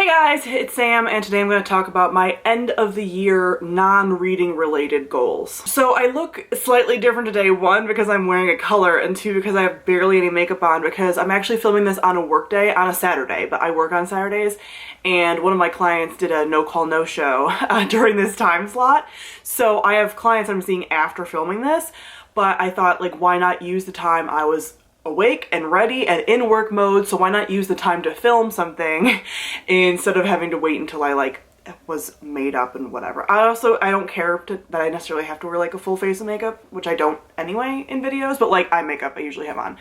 Hey guys, it's Sam, and today I'm going to talk about my end of the year non-reading related goals. So I look slightly different today, one, because I'm wearing a color, and two, because I have barely any makeup on, because I'm actually filming this on a work day, on a Saturday, but I work on Saturdays, and one of my clients did a no-call, no-show during this time slot. So I have clients I'm seeing after filming this, but I thought, like, why not use the time I was awake and ready and in work mode, so why not use the time to film something instead of having to wait until I was made up and whatever. I don't care that I necessarily have to wear like a full face of makeup, which I don't anyway in videos, but like eye makeup I usually have on.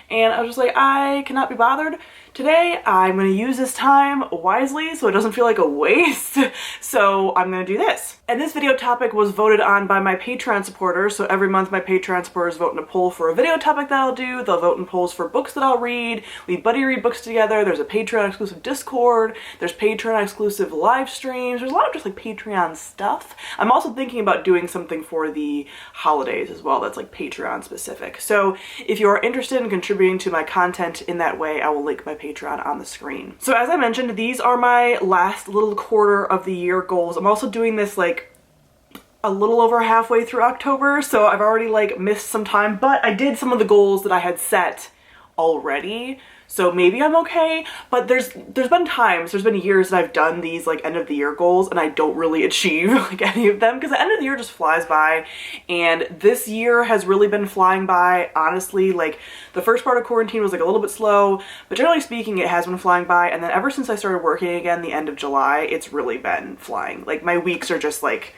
And I was just like, I cannot be bothered. Today I'm gonna use this time wisely so it doesn't feel like a waste. So I'm gonna do this. And this video topic was voted on by my Patreon supporters. So every month my Patreon supporters vote in a poll for a video topic that I'll do. They'll vote in polls for books that I'll read. We buddy read books together. There's a Patreon exclusive Discord. There's Patreon exclusive live streams. There's a lot of just like Patreon stuff. I'm also thinking about doing something for the holidays as well that's like Patreon specific. So if you are interested in contributing to my content in that way, I will link my Patreon on the screen. So as I mentioned, these are my last little quarter of the year goals. I'm also doing this like a little over halfway through October, so I've already like missed some time, but I did some of the goals that I had set already, so maybe I'm okay. But there's been years that I've done these like end of the year goals and I don't really achieve like any of them because the end of the year just flies by, and this year has really been flying by, honestly. Like the first part of quarantine was like a little bit slow, but generally speaking it has been flying by, and then ever since I started working again the end of July, it's really been flying. Like my weeks are just like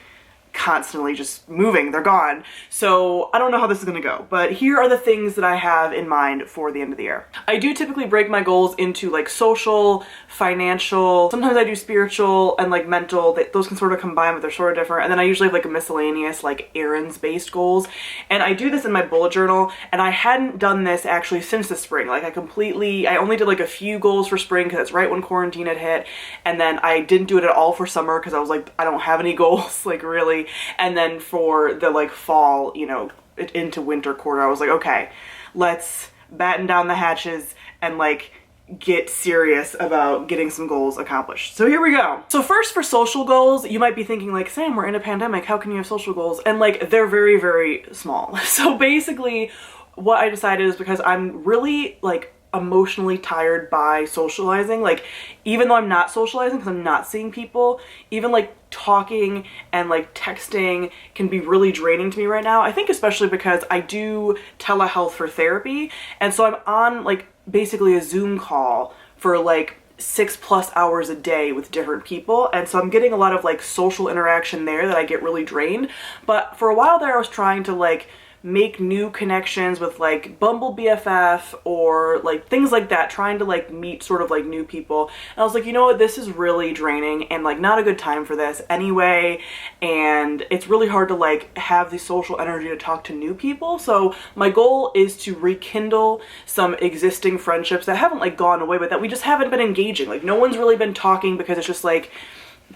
constantly just moving, they're gone. So I don't know how this is gonna go, but here are the things that I have in mind for the end of the year. I do typically break my goals into like social, financial, sometimes I do spiritual and like mental. Those can sort of combine, but they're sort of different. And then I usually have like a miscellaneous like errands based goals. And I do this in my bullet journal, and I hadn't done this actually since the spring. Like I only did like a few goals for spring because that's right when quarantine had hit. And then I didn't do it at all for summer because I was like, I don't have any goals, like really. And then for the like fall, you know, into winter quarter, I was like, okay, let's batten down the hatches and like get serious about getting some goals accomplished. So here we go. So first, for social goals, you might be thinking like, Sam, we're in a pandemic, how can you have social goals? And like, they're very, very small. So basically what I decided is, because I'm really like emotionally tired by socializing, like even though I'm not socializing because I'm not seeing people, even like talking and like texting can be really draining to me right now. I think especially because I do telehealth for therapy, and so I'm on like basically a Zoom call for like 6+ hours a day with different people, and so I'm getting a lot of like social interaction there that I get really drained. But for a while there I was trying to like make new connections with like Bumble BFF or like things like that, trying to like meet sort of like new people. And I was like, you know what, this is really draining and like not a good time for this anyway, and it's really hard to like have the social energy to talk to new people. So my goal is to rekindle some existing friendships that haven't like gone away, but that we just haven't been engaging. Like no one's really been talking because it's just like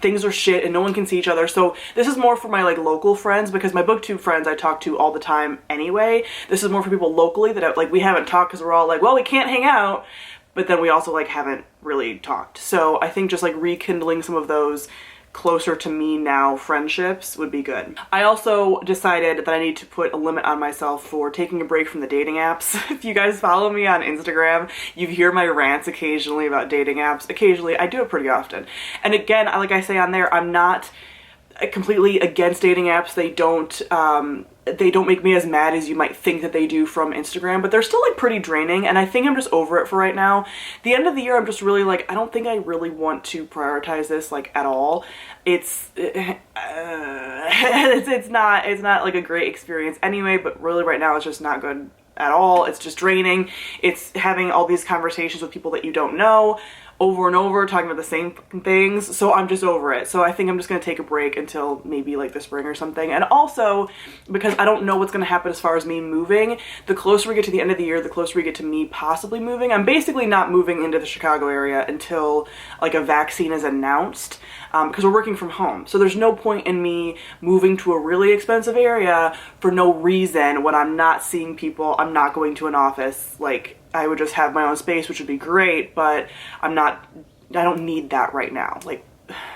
things are shit and no one can see each other. So this is more for my like local friends, because my booktube friends I talk to all the time anyway. This is more for people locally that like we haven't talked because we're all like, well, we can't hang out, but then we also like haven't really talked. So I think just like rekindling some of those closer to me now friendships would be good. I also decided that I need to put a limit on myself for taking a break from the dating apps. If you guys follow me on Instagram, you hear my rants occasionally about dating apps. Occasionally, I do it pretty often. And again, like I say on there, I'm not completely against dating apps. They don't make me as mad as you might think that they do from Instagram, but they're still like pretty draining, and I think I'm just over it for right now. The end of the year, I'm just really like, I don't think I really want to prioritize this like at all. It's not like a great experience anyway, but really right now it's just not good at all. It's just draining. It's having all these conversations with people that you don't know over and over, talking about the same things. So I'm just over it. So I think I'm just gonna take a break until maybe like the spring or something. And also because I don't know what's gonna happen as far as me moving. The closer we get to the end of the year, the closer we get to me possibly moving. I'm basically not moving into the Chicago area until like a vaccine is announced, because we're working from home. So there's no point in me moving to a really expensive area for no reason when I'm not seeing people, I'm not going to an office. Like I would just have my own space, which would be great, but I'm not I don't need that right now. Like,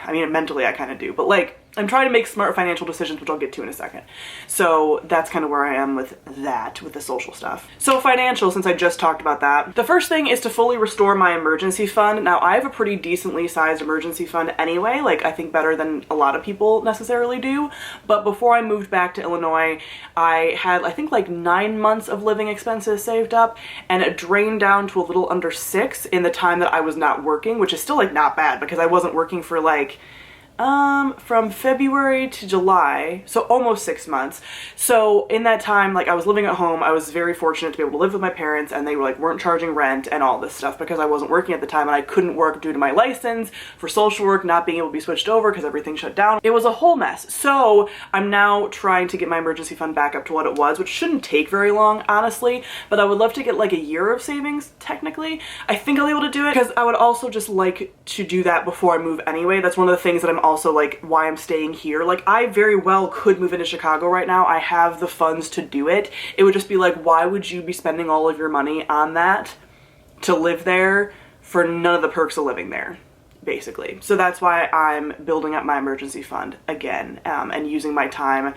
I mean, mentally I kind of do, but like, I'm trying to make smart financial decisions, which I'll get to in a second. So that's kind of where I am with that, with the social stuff. So financial, since I just talked about that, the first thing is to fully restore my emergency fund. Now, I have a pretty decently sized emergency fund anyway, like I think better than a lot of people necessarily do. But before I moved back to Illinois, I had, I think like 9 months of living expenses saved up, and it drained down to a little under 6 in the time that I was not working, which is still like not bad because I wasn't working for like from February to July, so almost 6 months. So in that time, like I was living at home, I was very fortunate to be able to live with my parents, and they were like weren't charging rent and all this stuff because I wasn't working at the time and I couldn't work due to my license for social work not being able to be switched over because everything shut down. It was a whole mess. So I'm now trying to get my emergency fund back up to what it was, which shouldn't take very long, honestly, but I would love to get like a year of savings, technically. I think I'll be able to do it because I would also just like to do that before I move anyway. That's one of the things that I'm also like why I'm staying here. Like I very well could move into Chicago right now. I have the funds to do it. It would just be like, why would you be spending all of your money on that to live there for none of the perks of living there, basically. So that's why I'm building up my emergency fund again, and using my time,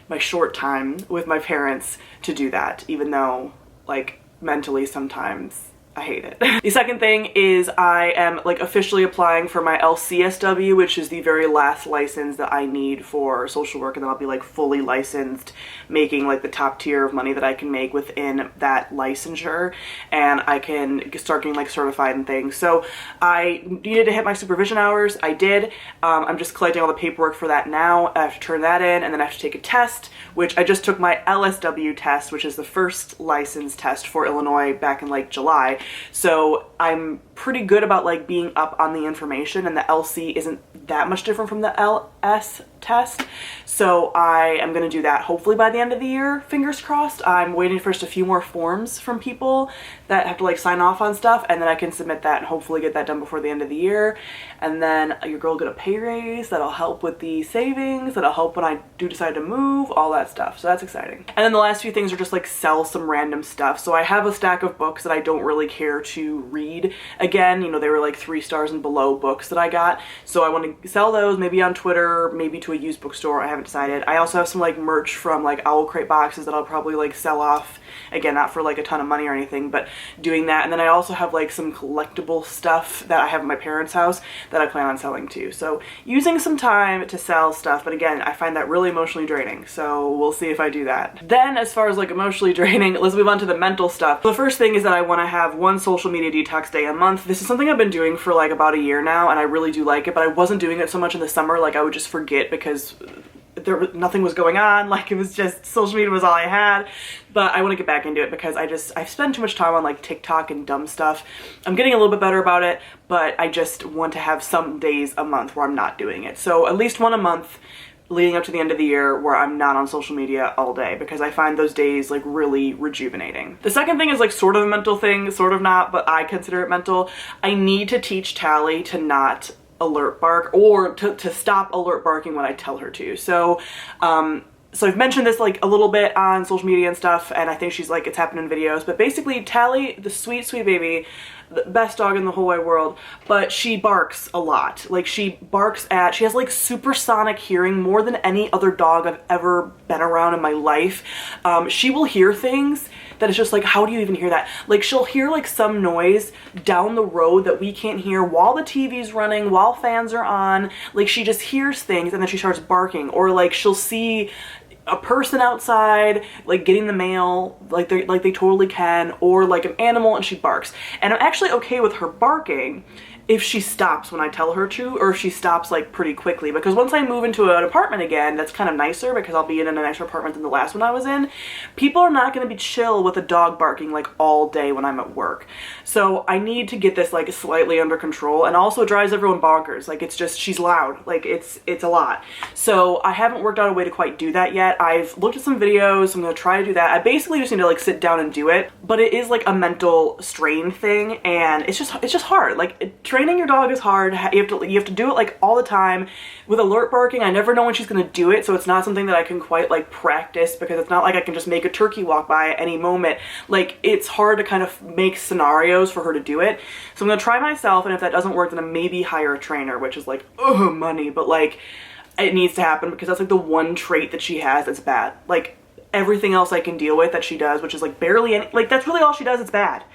my short time with my parents to do that, even though like mentally sometimes I hate it. The second thing is I am like officially applying for my LCSW, which is the very last license that I need for social work, and then I'll be like fully licensed, making like the top tier of money that I can make within that licensure, and I can start getting like certified and things. So I needed to hit my supervision hours. I did. I'm just collecting all the paperwork for that now. I have to turn that in, and then I have to take a test, which I just took my LSW test, which is the first license test for Illinois back in like July. So I'm pretty good about like being up on the information, and the LC isn't that much different from the LS test. So I am going to do that hopefully by the end of the year, fingers crossed. I'm waiting for just a few more forms from people that have to like sign off on stuff, and then I can submit that and hopefully get that done before the end of the year. And then your girl will get a pay raise that'll help with the savings, that'll help when I do decide to move, all that stuff. So that's exciting. And then the last few things are just like sell some random stuff. So I have a stack of books that I don't really care to read. Again, you know, they were like 3 stars and below books that I got. So I want to sell those maybe on Twitter, maybe to a used bookstore. I haven't decided. I also have some like merch from like Owl Crate boxes that I'll probably like sell off. Again, not for like a ton of money or anything, but doing that. And then I also have like some collectible stuff that I have at my parents' house that I plan on selling too. So using some time to sell stuff, but again, I find that really emotionally draining. So we'll see if I do that. Then as far as like emotionally draining, let's move on to the mental stuff. The first thing is that I want to have one social media detox day a month. This is something I've been doing for like about a year now, and I really do like it, but I wasn't doing it so much in the summer. Like I would just forget because nothing was going on. Like it was just, social media was all I had. But I want to get back into it because I've spent too much time on like TikTok and dumb stuff. I'm getting a little bit better about it, but I just want to have some days a month where I'm not doing it. So at least one a month leading up to the end of the year where I'm not on social media all day, because I find those days like really rejuvenating. The second thing is like sort of a mental thing, sort of not, but I consider it mental. I need to teach Tally to not alert bark, or to stop alert barking when I tell her to. So I've mentioned this like a little bit on social media and stuff, and I think she's like, it's happened in videos, but basically Tally, the sweet, sweet baby, the best dog in the whole wide world, but she barks a lot. Like she has like supersonic hearing, more than any other dog I've ever been around in my life. She will hear things that is just like, how do you even hear that? Like she'll hear like some noise down the road that we can't hear while the TV's running, while fans are on. Like she just hears things and then she starts barking. Or like she'll see a person outside like getting the mail, like they totally can, or like an animal, and she barks. And I'm actually okay with her barking if she stops when I tell her to, or if she stops like pretty quickly, because once I move into an apartment again that's kind of nicer, because I'll be in a nicer apartment than the last one I was in, people are not going to be chill with a dog barking like all day when I'm at work. So I need to get this like slightly under control, and also it drives everyone bonkers. Like it's just, she's loud, like it's a lot. So I haven't worked out a way to quite do that yet. I've looked at some videos, so I'm going to try to do that. I basically just need to like sit down and do it, but it is like a mental strain thing, and it's just hard. Like training your dog is hard. You have to do it like all the time. With alert barking, I never know when she's gonna do it, so it's not something that I can quite like practice, because it's not like I can just make a turkey walk by at any moment. Like, it's hard to kind of make scenarios for her to do it. So I'm gonna try myself, and if that doesn't work, then I maybe hire a trainer, which is like, ugh, money, but like, it needs to happen, because that's like the one trait that she has that's bad. Like, everything else I can deal with that she does, which is like barely any, like that's really all she does, it's bad,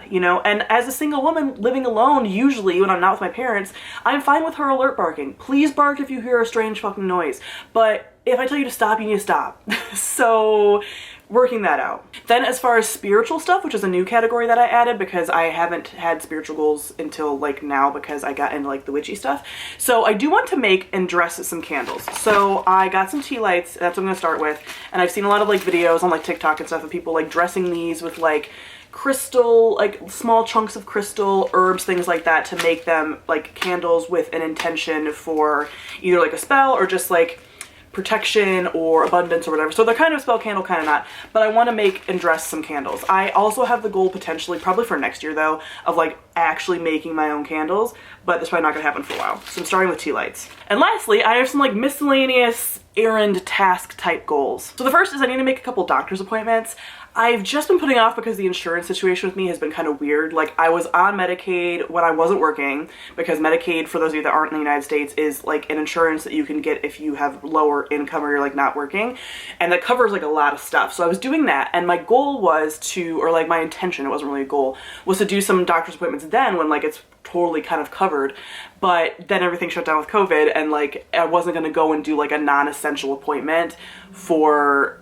you know? And as a single woman living alone, usually when I'm not with my parents, I'm fine with her alert barking. Please bark if you hear a strange fucking noise. But if I tell you to stop, you need to stop. So working that out. Then as far as spiritual stuff, which is a new category that I added because I haven't had spiritual goals until like now, because I got into like the witchy stuff. So I do want to make and dress some candles. So I got some tea lights, that's what I'm gonna start with. And I've seen a lot of like videos on like TikTok and stuff of people like dressing these with like crystal, like small chunks of crystal, herbs, things like that, to make them like candles with an intention for either like a spell or just like protection or abundance or whatever. So they're kind of spell candle, kind of not, but I want to make and dress some candles. I also have the goal potentially, probably for next year though, of like actually making my own candles, but that's probably not gonna happen for a while. So I'm starting with tea lights. And lastly, I have some like miscellaneous errand task type goals. So the first is I need to make a couple doctor's appointments. I've just been putting off because the insurance situation with me has been kind of weird. Like, I was on Medicaid when I wasn't working, because Medicaid, for those of you that aren't in the United States, is like an insurance that you can get if you have lower income or you're like not working, and that covers like a lot of stuff. So I was doing that, and my goal was to, or like my intention, it wasn't really a goal, was to do some doctor's appointments then when like it's totally kind of covered. But then everything shut down with COVID, and like I wasn't gonna go and do like a non-essential appointment for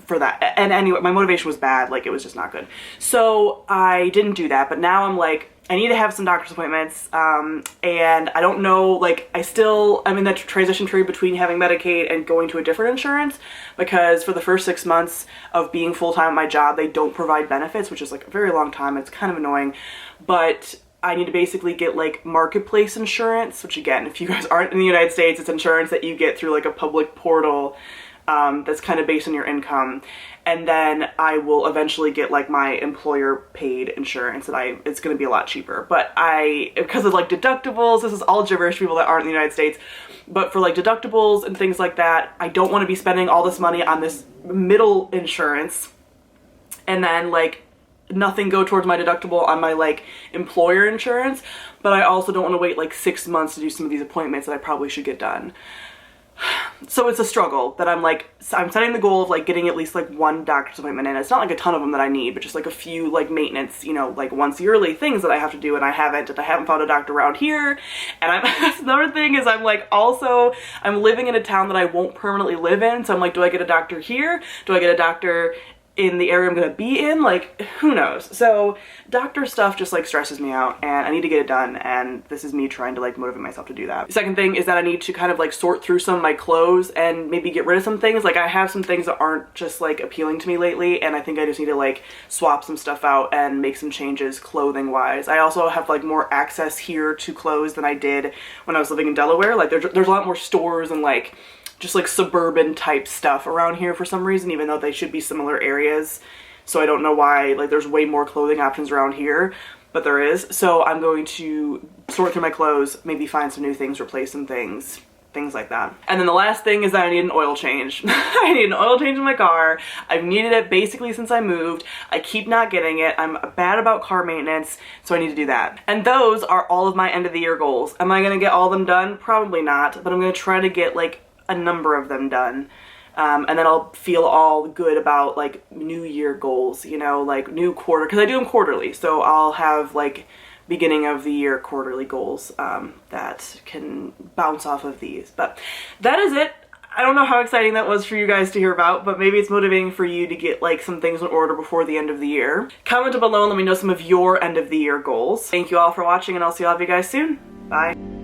that. And anyway, my motivation was bad, like it was just not good. So I didn't do that, but now I'm like, I need to have some doctor's appointments, and I don't know, like I'm in that transition period between having Medicaid and going to a different insurance, because for the first 6 months of being full-time at my job, they don't provide benefits, which is like a very long time. It's kind of annoying, but I need to basically get like marketplace insurance, which again, if you guys aren't in the United States, it's insurance that you get through like a public portal that's kind of based on your income. And then I will eventually get like my employer paid insurance that it's going to be a lot cheaper. But because of like deductibles, this is all gibberish, people that aren't in the United States, but for like deductibles and things like that, I don't want to be spending all this money on this middle insurance and then like nothing go towards my deductible on my like employer insurance. But I also don't want to wait like 6 months to do some of these appointments that I probably should get done. So it's a struggle that I'm setting the goal of like getting at least like one doctor's appointment in. It's not like a ton of them that I need, but just like a few like maintenance, you know, like once yearly things that I have to do, and I haven't found a doctor around here. And that's another thing is I'm living in a town that I won't permanently live in. So I'm like, do I get a doctor here? Do I get a doctor in the area I'm gonna be in? Like, who knows? So doctor stuff just like stresses me out, and I need to get it done, and this is me trying to like motivate myself to do that. The second thing is that I need to kind of like sort through some of my clothes and maybe get rid of some things. Like, I have some things that aren't just like appealing to me lately, and I think I just need to like swap some stuff out and make some changes clothing wise. I also have like more access here to clothes than I did when I was living in Delaware. Like there's a lot more stores and like just like suburban type stuff around here for some reason, even though they should be similar areas. So I don't know why, like there's way more clothing options around here, but there is. So I'm going to sort through my clothes, maybe find some new things, replace some things like that. And then the last thing is that I need an oil change. I need an oil change in my car. I've needed it basically since I moved. I keep not getting it. I'm bad about car maintenance, so I need to do that. And those are all of my end of the year goals. Am I gonna get all of them done? Probably not, but I'm gonna try to get like a number of them done. And then I'll feel all good about like new year goals, you know, like new quarter, because I do them quarterly. So I'll have like beginning of the year quarterly goals that can bounce off of these. But that is it. I don't know how exciting that was for you guys to hear about, but maybe it's motivating for you to get like some things in order before the end of the year. Comment below and let me know some of your end of the year goals. Thank you all for watching, and I'll see all of you guys soon. Bye.